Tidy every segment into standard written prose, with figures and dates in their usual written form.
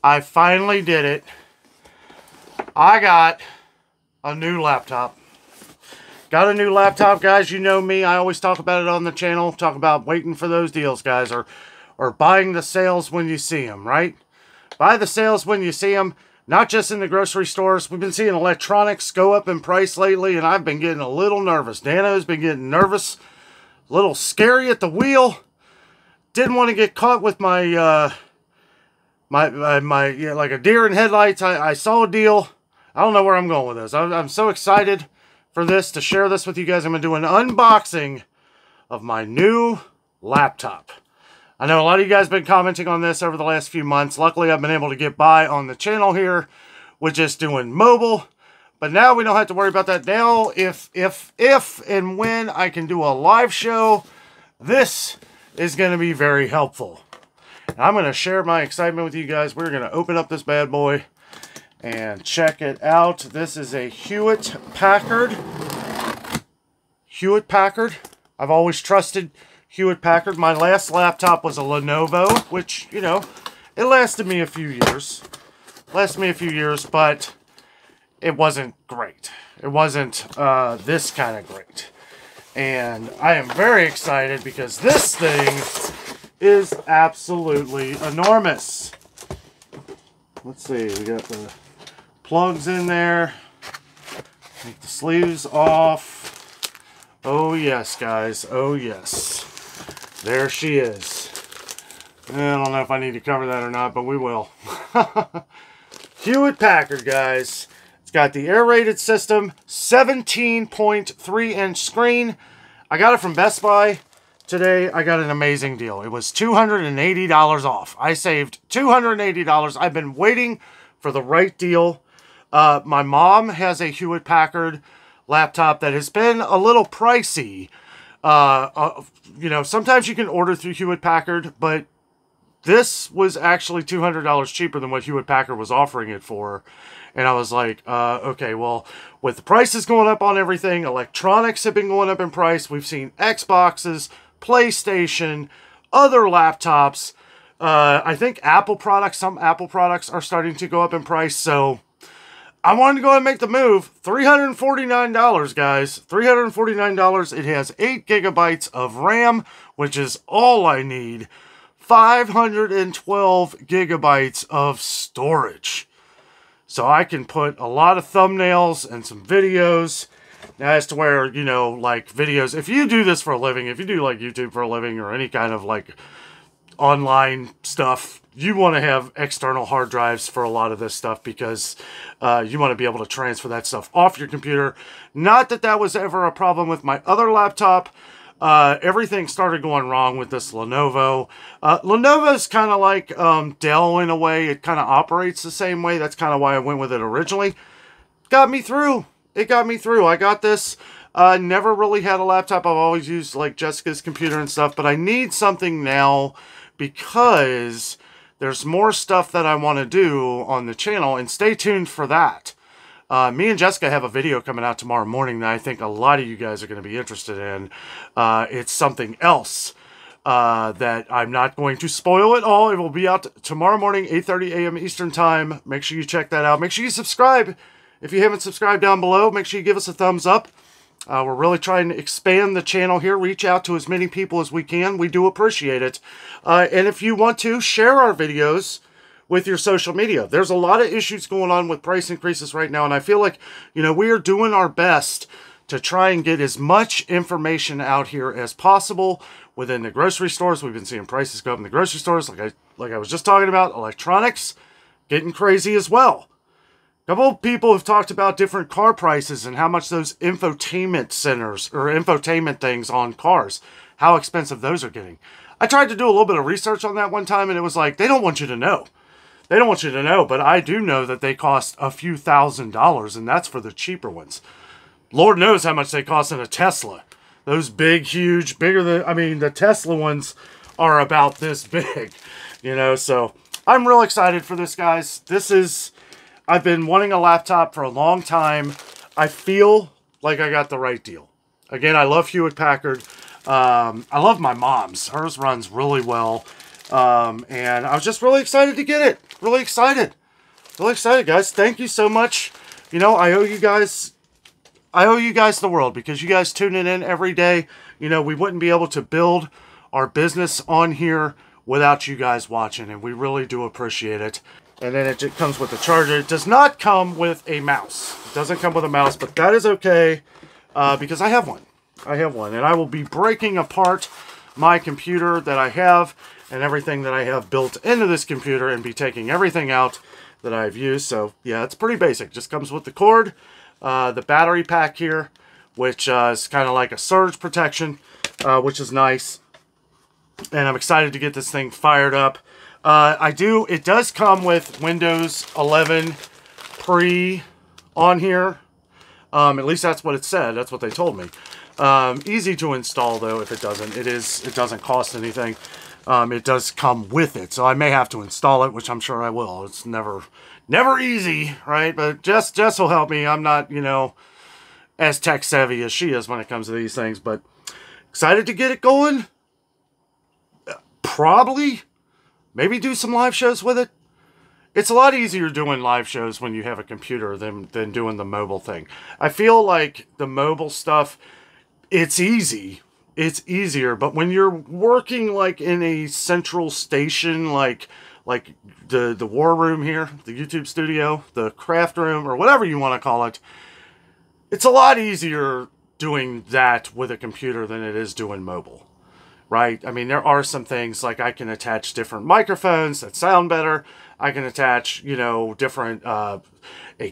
I finally did it. I got a new laptop. Got a new laptop, guys. You know me. I always talk about it on the channel. Talk about waiting for those deals, guys. Or buying the sales when you see them, right? Buy the sales when you see them. Not just in the grocery stores. We've been seeing electronics go up in price lately, and I've been getting a little nervous. Dano's been getting nervous. A little scary at the wheel. Didn't want to get caught with my... like a deer in headlights. I saw a deal. I don't know where I'm going with this. I'm so excited for this, to share this with you guys. I'm going to do an unboxing of my new laptop. I know a lot of you guys have been commenting on this over the last few months. Luckily, I've been able to get by on the channel here with just doing mobile. But now we don't have to worry about that. Now, if and when I can do a live show, this is going to be very helpful. I'm going to share my excitement with you guys. We're going to open up this bad boy and check it out. This is a Hewlett Packard. Hewlett Packard. I've always trusted Hewlett Packard. My last laptop was a Lenovo, which, you know, it lasted me a few years. But it wasn't great. It wasn't this kind of great. And I am very excited because this thing is absolutely enormous. Let's see, we got the plugs in there. Take the sleeves off. Oh yes, guys, oh yes. There she is. I don't know if I need to cover that or not, but we will. Hewlett Packard, guys. It's got the air-rated system, 17.3-inch screen. I got it from Best Buy. Today, I got an amazing deal. It was $280 off. I saved $280. I've been waiting for the right deal. My mom has a Hewlett Packard laptop that has been a little pricey. You know, sometimes you can order through Hewlett Packard, but this was actually $200 cheaper than what Hewlett Packard was offering it for. And I was like, okay, well, with the prices going up on everything, electronics have been going up in price. We've seen Xboxes, PlayStation, other laptops. I think Apple products, some Apple products are starting to go up in price. So I wanted to go ahead and make the move. $349, guys. $349. It has 8 gigabytes of RAM, which is all I need. 512 gigabytes of storage. So I can put a lot of thumbnails and some videos. Now, as to where, you know, like videos, if you do this for a living, if you do like YouTube for a living or any kind of like online stuff, you want to have external hard drives for a lot of this stuff because you want to be able to transfer that stuff off your computer. Not that that was ever a problem with my other laptop. Everything started going wrong with this Lenovo. Lenovo's kind of like Dell in a way. It kind of operates the same way. That's kind of why I went with it originally. Got me through. It got me through. I got this. Never really had a laptop. I've always used like Jessica's computer and stuff, but I need something now because there's more stuff that I want to do on the channel, and stay tuned for that. Me and Jessica have a video coming out tomorrow morning that I think a lot of you guys are going to be interested in. It's something else that I'm not going to spoil it all. It will be out tomorrow morning, 8:30 a.m. Eastern Time. Make sure you check that out. Make sure you subscribe. If you haven't subscribed down below, make sure you give us a thumbs up. We're really trying to expand the channel here, reach out to as many people as we can. We do appreciate it. And if you want to, share our videos with your social media. There's a lot of issues going on with price increases right now, and I feel like, you know, we are doing our best to try and get as much information out here as possible within the grocery stores. We've been seeing prices go up in the grocery stores, like I was just talking about. Electronics getting crazy as well. A couple of people have talked about different car prices and how much those infotainment centers or infotainment things on cars, how expensive those are getting. I tried to do a little bit of research on that one time, and it was like, they don't want you to know. They don't want you to know, but I do know that they cost a few $1,000s, and that's for the cheaper ones. Lord knows how much they cost in a Tesla. Those big, huge, bigger than, I mean, the Tesla ones are about this big, you know, so I'm real excited for this, guys. This is, I've been wanting a laptop for a long time. I feel like I got the right deal. Again, I love Hewlett Packard. I love my mom's. Hers runs really well. And I was just really excited to get it. really excited. Really excited, guys. Thank you so much. You know, I owe you guys the world, because you guys tune in every day. You know, we wouldn't be able to build our business on here without you guys watching, and we really do appreciate it. And then it just comes with the charger. It does not come with a mouse. It doesn't come with a mouse, but that is okay, because I have one. I have one, and I will be breaking apart my computer that I have and everything that I have built into this computer, and be taking everything out that I've used. So yeah, it's pretty basic. Just comes with the cord, the battery pack here, which is kind of like a surge protection, which is nice. And I'm excited to get this thing fired up. It does come with Windows 11 Pre on here. At least that's what it said. That's what they told me. Easy to install though if it doesn't. It doesn't cost anything. It does come with it, so I may have to install it, which I'm sure I will. It's never easy, right? But Jess will help me. I'm not, you know, as tech savvy as she is when it comes to these things, but excited to get it going. Probably, maybe do some live shows with it. It's a lot easier doing live shows when you have a computer than doing the mobile thing. I feel like the mobile stuff, it's easy. It's easier, but when you're working like in a central station, like the war room here, the YouTube studio, the craft room, or whatever you want to call it, it's a lot easier doing that with a computer than it is doing mobile, right? I mean, there are some things like I can attach different microphones that sound better. I can attach, you know, different, a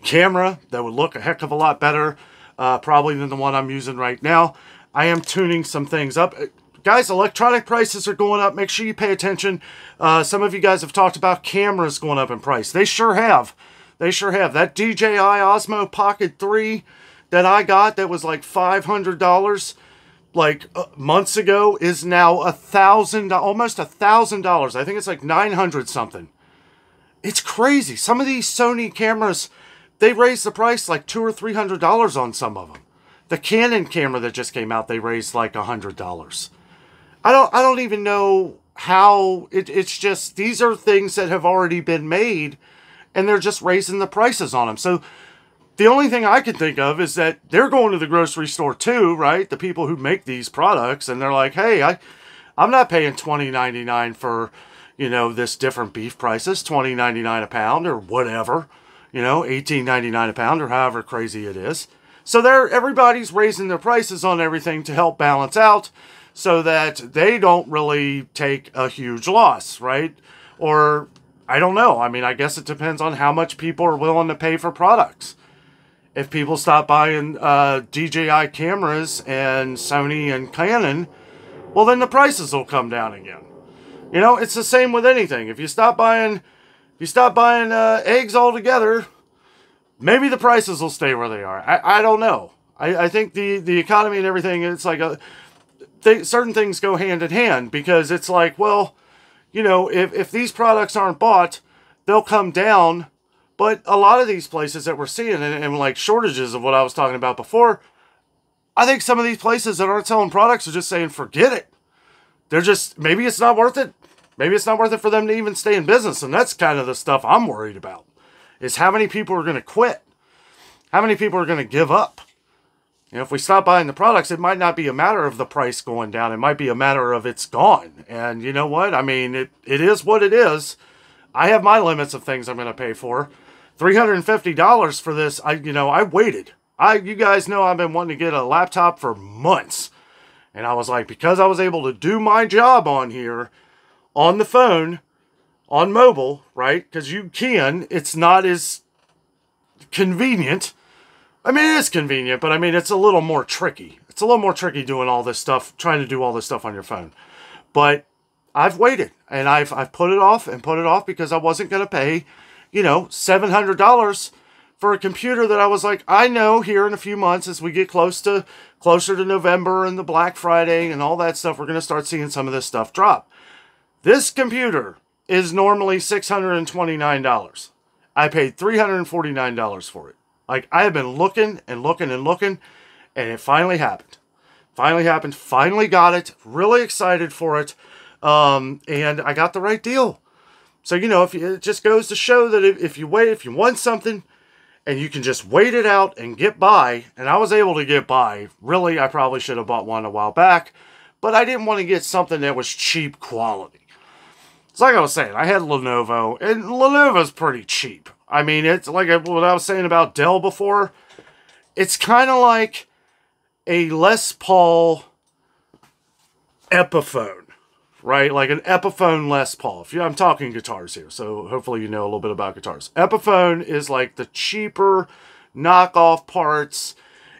camera that would look a heck of a lot better, probably than the one I'm using right now. I am tuning some things up. Guys, electronic prices are going up. Make sure you pay attention. Some of you guys have talked about cameras going up in price. They sure have. They sure have. That DJI Osmo Pocket 3 that I got that was like $500 like months ago is now $1,000, almost $1,000. I think it's like 900 something. It's crazy. Some of these Sony cameras, they raised the price like $200 or $300 on some of them. The Canon camera that just came out, they raised like $100. I don't even know how. It's just, these are things that have already been made, and they're just raising the prices on them. So the only thing I can think of is that they're going to the grocery store too, right? The people who make these products, and they're like, hey, I'm not paying $20.99 for, you know, this different beef prices, $20.99 a pound or whatever, you know, $18.99 a pound or however crazy it is. So everybody's raising their prices on everything to help balance out so that they don't really take a huge loss, right? Or, I don't know. I mean, I guess it depends on how much people are willing to pay for products. If people stop buying DJI cameras and Sony and Canon, well, then the prices will come down again. You know, it's the same with anything. If you stop buying eggs altogether, maybe the prices will stay where they are. I don't know. I think the economy and everything, it's like certain things go hand in hand, because it's like, well, you know, if these products aren't bought, they'll come down. But a lot of these places that we're seeing, and like shortages of what I was talking about before, I think some of these places that aren't selling products are just saying, forget it. They're just, maybe it's not worth it. Maybe it's not worth it for them to even stay in business. And that's kind of the stuff I'm worried about. Is how many people are going to quit? How many people are going to give up? You know, if we stop buying the products, it might not be a matter of the price going down. It might be a matter of it's gone. And you know what? I mean, it is what it is. I have my limits of things I'm going to pay for. $350 for this. I waited. You guys know I've been wanting to get a laptop for months. And I was like, because I was able to do my job on here, on the phone, on mobile, right? Because you can. It's not as convenient. I mean, it is convenient, but I mean, it's a little more tricky. It's a little more tricky doing all this stuff, trying to do all this stuff on your phone. But I've waited, and I've put it off and put it off because I wasn't going to pay, you know, $700 for a computer that I was like, I know here in a few months, as we get closer to November and the Black Friday and all that stuff, we're going to start seeing some of this stuff drop. This computer is normally $629. I paid $349 for it. Like, I have been looking and looking and looking, and it finally happened. Finally happened. Finally got it. Really excited for it. And I got the right deal. So, you know, it just goes to show that if you want something and you can just wait it out and get by, and I was able to get by. Really, I probably should have bought one a while back, but I didn't want to get something that was cheap quality. It's like I was saying, I had Lenovo, and Lenovo's pretty cheap. I mean, it's like what I was saying about Dell before. It's kind of like a Les Paul Epiphone, right? Like an Epiphone Les Paul. I'm talking guitars here, so hopefully you know a little bit about guitars. Epiphone is like the cheaper knockoff parts.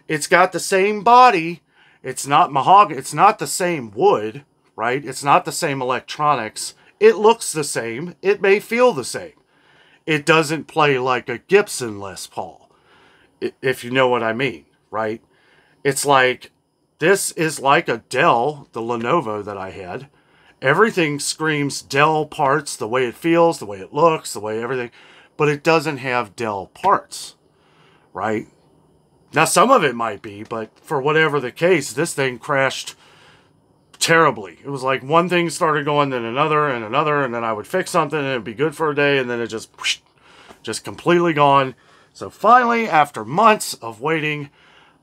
It's got the same body. It's not mahogany. It's not the same wood, right? It's not the same electronics. It looks the same. It may feel the same. It doesn't play like a Gibson Les Paul, if you know what I mean, right? It's like, this is like a Dell, the Lenovo that I had. Everything screams Dell parts, the way it feels, the way it looks, the way everything, but it doesn't have Dell parts, right? Now, some of it might be, but for whatever the case, this thing crashed terribly. It was like one thing started going, then another, and another, and then I would fix something, and it'd be good for a day, and then it just completely gone. So finally, after months of waiting,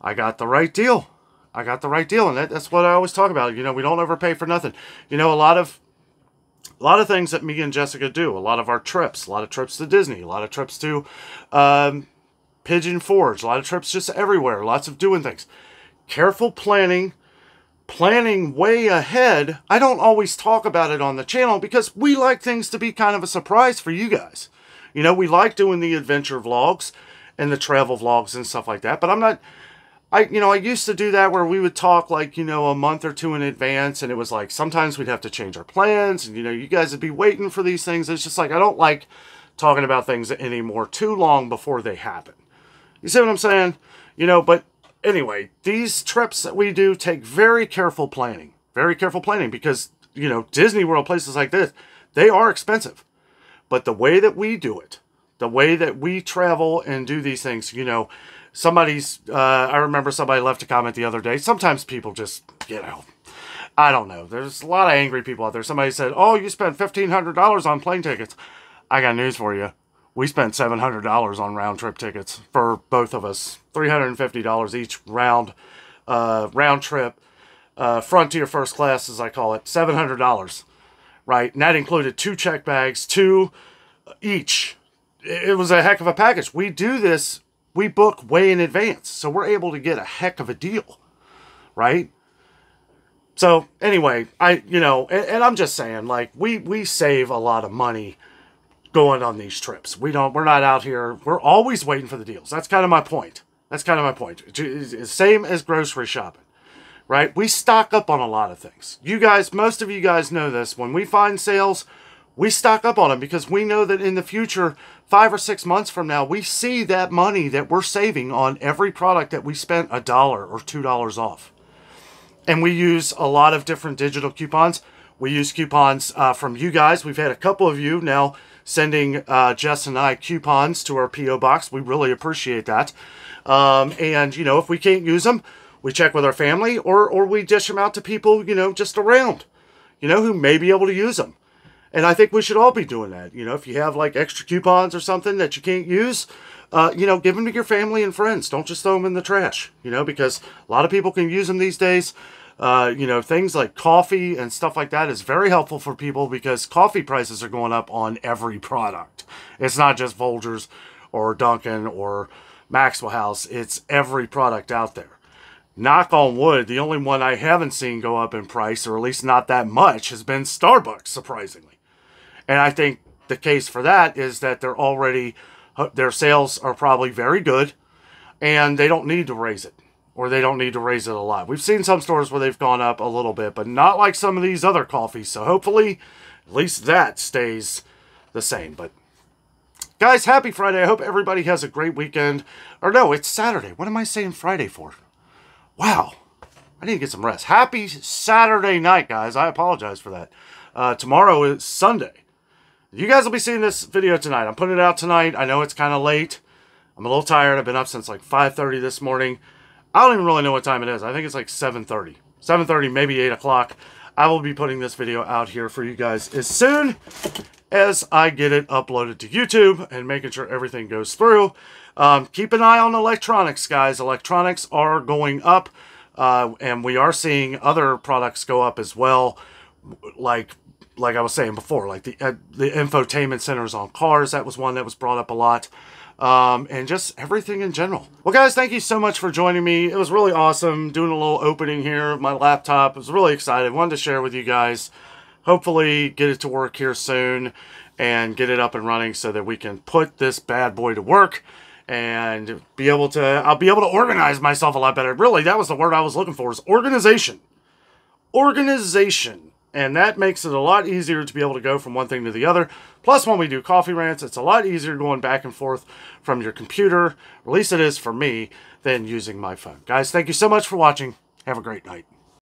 I got the right deal. I got the right deal, and that's what I always talk about. You know, we don't overpay for nothing. You know, a lot of things that me and Jessica do. A lot of our trips. A lot of trips to Disney. A lot of trips to Pigeon Forge. A lot of trips just everywhere. Lots of doing things. Careful planning. Planning way ahead. I don't always talk about it on the channel because we like things to be kind of a surprise for you guys. You know, we like doing the adventure vlogs and the travel vlogs and stuff like that, but I'm not... I used to do that where we would talk like, you know, a month or two in advance, and it was like sometimes we'd have to change our plans, and, you know, you guys would be waiting for these things. It's just like, I don't like talking about things anymore too long before they happen. You see what I'm saying? You know, but anyway, these trips that we do take very careful planning. Very careful planning because, you know, Disney World, places like this, they are expensive. But the way that we do it, the way that we travel and do these things, you know, I remember somebody left a comment the other day. Sometimes people just, you know, I don't know. There's a lot of angry people out there. Somebody said, oh, you spent $1,500 on plane tickets. I got news for you. We spent $700 on round trip tickets for both of us. $350 each round trip. Frontier first class, as I call it. $700, right? And that included 2 check bags, 2 each. It was a heck of a package. We do this. We book way in advance, so we're able to get a heck of a deal, right? So anyway, and I'm just saying, like, we save a lot of money going on these trips. We're not out here. We're always waiting for the deals. That's kind of my point. Same as grocery shopping, right? We stock up on a lot of things. You guys, most of you guys know this. When we find sales, we stock up on them because we know that in the future, 5 or 6 months from now, we see that money that we're saving on every product that we spent $1 or $2 off. And we use a lot of different digital coupons. We use coupons from you guys. We've had a couple of you now sending Jess and I coupons to our P.O. box. We really appreciate that. And, you know, if we can't use them, we check with our family or we dish them out to people, you know, just around, you know, who may be able to use them. And I think we should all be doing that. You know, if you have like extra coupons or something that you can't use, you know, give them to your family and friends. Don't just throw them in the trash, you know, because a lot of people can use them these days. You know, things like coffee and stuff like that is very helpful for people because coffee prices are going up on every product. It's not just Folgers or Dunkin' or Maxwell House. It's every product out there. Knock on wood, the only one I haven't seen go up in price, or at least not that much, has been Starbucks, surprisingly. And I think the case for that is that their sales are probably very good, and they don't need to raise it, or they don't need to raise it a lot. We've seen some stores where they've gone up a little bit, but not like some of these other coffees. So hopefully, at least that stays the same. But guys, happy Friday. I hope everybody has a great weekend. Or no, it's Saturday. What am I saying Friday for? Wow. I need to get some rest. Happy Saturday night, guys. I apologize for that. Tomorrow is Sunday. You guys will be seeing this video tonight. I'm putting it out tonight. I know it's kind of late. I'm a little tired. I've been up since like 5:30 this morning. I don't even really know what time it is. I think it's like 7:30. 7:30, maybe 8 o'clock. I will be putting this video out here for you guys as soon as I get it uploaded to YouTube and making sure everything goes through. Keep an eye on electronics, guys. Electronics are going up, and we are seeing other products go up as well, like I was saying before, like the infotainment centers on cars. That was one that was brought up a lot. And just everything in general. Well, guys, thank you so much for joining me. It was really awesome doing a little opening here of my laptop. I was really excited. Wanted to share with you guys. Hopefully get it to work here soon and get it up and running so that we can put this bad boy to work and I'll be able to organize myself a lot better. Really, that was the word I was looking for, is organization. Organization. And that makes it a lot easier to be able to go from one thing to the other. Plus, when we do coffee rants, it's a lot easier going back and forth from your computer, or at least it is for me, than using my phone. Guys, thank you so much for watching. Have a great night.